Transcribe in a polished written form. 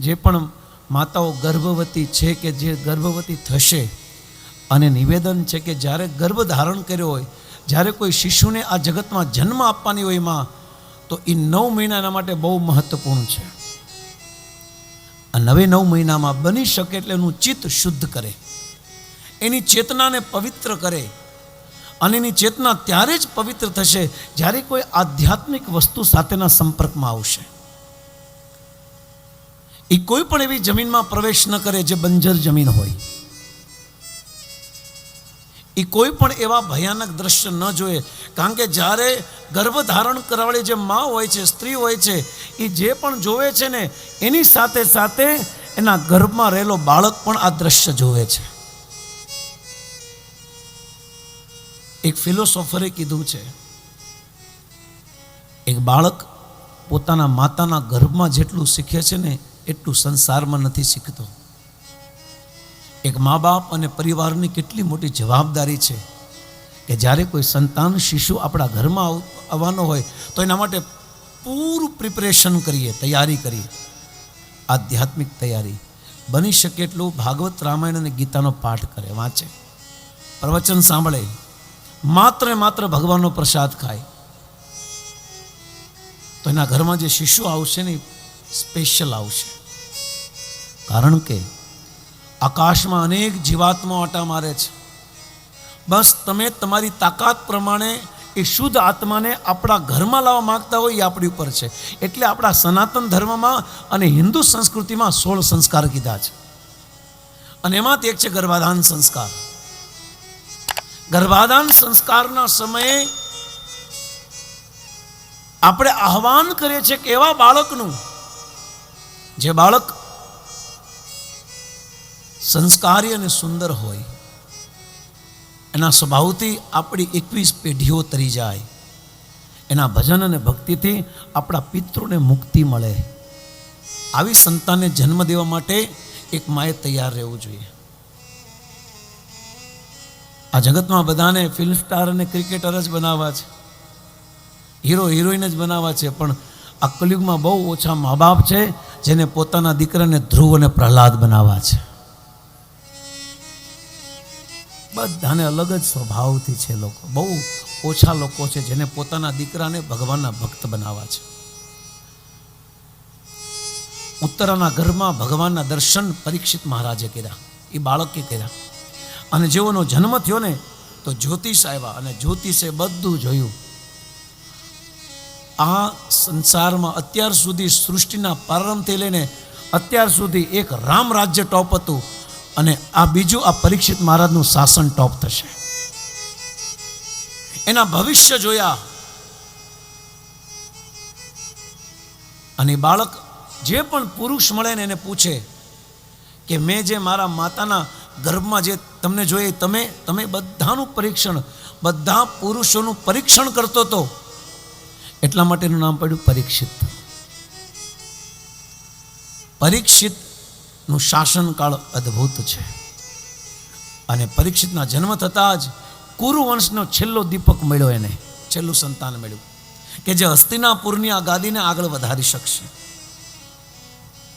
જે પણ માતાઓ ગર્ભવતી છે કે જે ગર્ભવતી થશે, અને નિવેદન છે કે જ્યારે ગર્ભ ધારણ કર્યો હોય, જ્યારે કોઈ શિશુને આ જગતમાં જન્મ આપવાની હોય માં, તો એ 9 મહિના એના માટે બહુ મહત્વપૂર્ણ છે. આ 9 મહિનામાં બની શકે એટલે એનું ચિત્ત શુદ્ધ કરે, એની ચેતનાને પવિત્ર કરે. અને એની ચેતના ત્યારે જ પવિત્ર થશે જ્યારે કોઈ આધ્યાત્મિક વસ્તુ સાથેના સંપર્કમાં આવશે. એ કોઈ પણ એવી જમીનમાં પ્રવેશ ન કરે જે બંજર જમીન હોય. એ કોઈ પણ એવા ભયાનક દ્રશ્ય ન જોઈએ. કારણ કે જ્યારે ગર્ભધારણ કરાવવાળી જે મા હોય છે, સ્ત્રી હોય છે, એ જે પણ જોવે છે ને એની સાથે સાથે એના ગર્ભમાં રહેલો બાળક પણ આ દ્રશ્ય જોવે છે. એક ફિલોસોફરે કીધું છે, એક બાળક પોતાના માતાના ગર્ભમાં જેટલું શીખે છે ને એટલું સંસારમાં નથી શીખતો. એક મા બાપ અને પરિવારની કેટલી મોટી જવાબદારી છે કે જ્યારે કોઈ સંતાન શિશુ આપણા ઘરમાં આવવાનો હોય તો એના માટે પૂરું પ્રિપરેશન કરીએ, તૈયારી કરીએ, આધ્યાત્મિક તૈયારી. બની શકે એટલું ભાગવત, રામાયણ અને ગીતાનો પાઠ કરે, વાંચે, પ્રવચન સાંભળે, માત્ર ને માત્ર ભગવાનનો પ્રસાદ ખાય, તો એના ઘરમાં જે શિશુ આવશે ને સ્પેશિયલ આવશે. કારણ કે આકાશમાં અનેક જીવાત્માઓ આટા મારે છે. બસ તમે તમારી તાકાત પ્રમાણે એ શુદ્ધ આત્માને આપણા ઘરમાં લાવવા માગતા હોય એ આપણી ઉપર છે. એટલે આપણા સનાતન ધર્મમાં અને હિન્દુ સંસ્કૃતિમાં 16 સંસ્કાર કીધા છે, અને એમાંથી એક છે ગર્ભાધાન સંસ્કાર. ગર્ભાધાન સંસ્કારના સમયે આપણે આહ્વાન કરીએ છીએ કે એવા બાળકનું જે બાળક સંસ્કારી અને સુંદર હોય, એના સ્વભાવથી આપણી 21 પેઢીઓ તરી જાય, એના ભજન અને ભક્તિથી આપણા પિતૃને મુક્તિ મળે. આવી સંતાનને જન્મ દેવા માટે એક માએ તૈયાર રહેવું જોઈએ. આ જગતમાં બધાને ફિલ્મ સ્ટાર અને ક્રિકેટર જ બનાવવા છે, હીરો હિરોઈન જ બનાવવા છે, પણ આ કલયુગમાં બહુ ઓછા મા બાપ છે જેને પોતાના દીકરાને ધ્રુવ અને પ્રહલાદ બનાવવા છે. બધાને અલગ જ સ્વભાવથી છે. લોકો બહુ ઓછા લોકો છે જેને પોતાના દીકરાને ભગવાનના ભક્ત બનાવવા છે. ઉત્તરાના ઘરમાં ભગવાનના દર્શન પરીક્ષિત મહારાજે કર્યા, એ બાળકે કર્યા. અને જેઓનો જન્મ થયો ને તો જ્યોતિષ આવ્યા અને જ્યોતિષે બધું જોયું. આ સંસારમાં અત્યાર સુધી સૃષ્ટિના પ્રારંભથી લઈને અત્યાર સુધી એક રામ રાજ્ય ટોપ હતું, અને આ બીજું આ પરીક્ષિત મહારાજનું શાસન ટોપ થશે. એના ભવિષ્ય જોયા. અને બાળક જે પણ પુરુષ મળે ને એને પૂછે કે મેં જે મારા માતાના ગર્ભમાં જે તમને જોઈએ, તમે બધાનું પરીક્ષણ, બધા પુરુષોનું પરીક્ષણ કરતો હતો, એટલા માટે એનું નામ પડ્યું પરીક્ષિત. પરીક્ષિતનું શાસનકાળ અદ્ભુત છે. અને પરીક્ષિતના જન્મ થતાં જ કુરુવંશનો છેલ્લો દીપક મળ્યો, એને છેલ્લું સંતાન મળ્યું કે જે હસ્તિનાપુરની આ ગાદીને આગળ વધારી શકશે.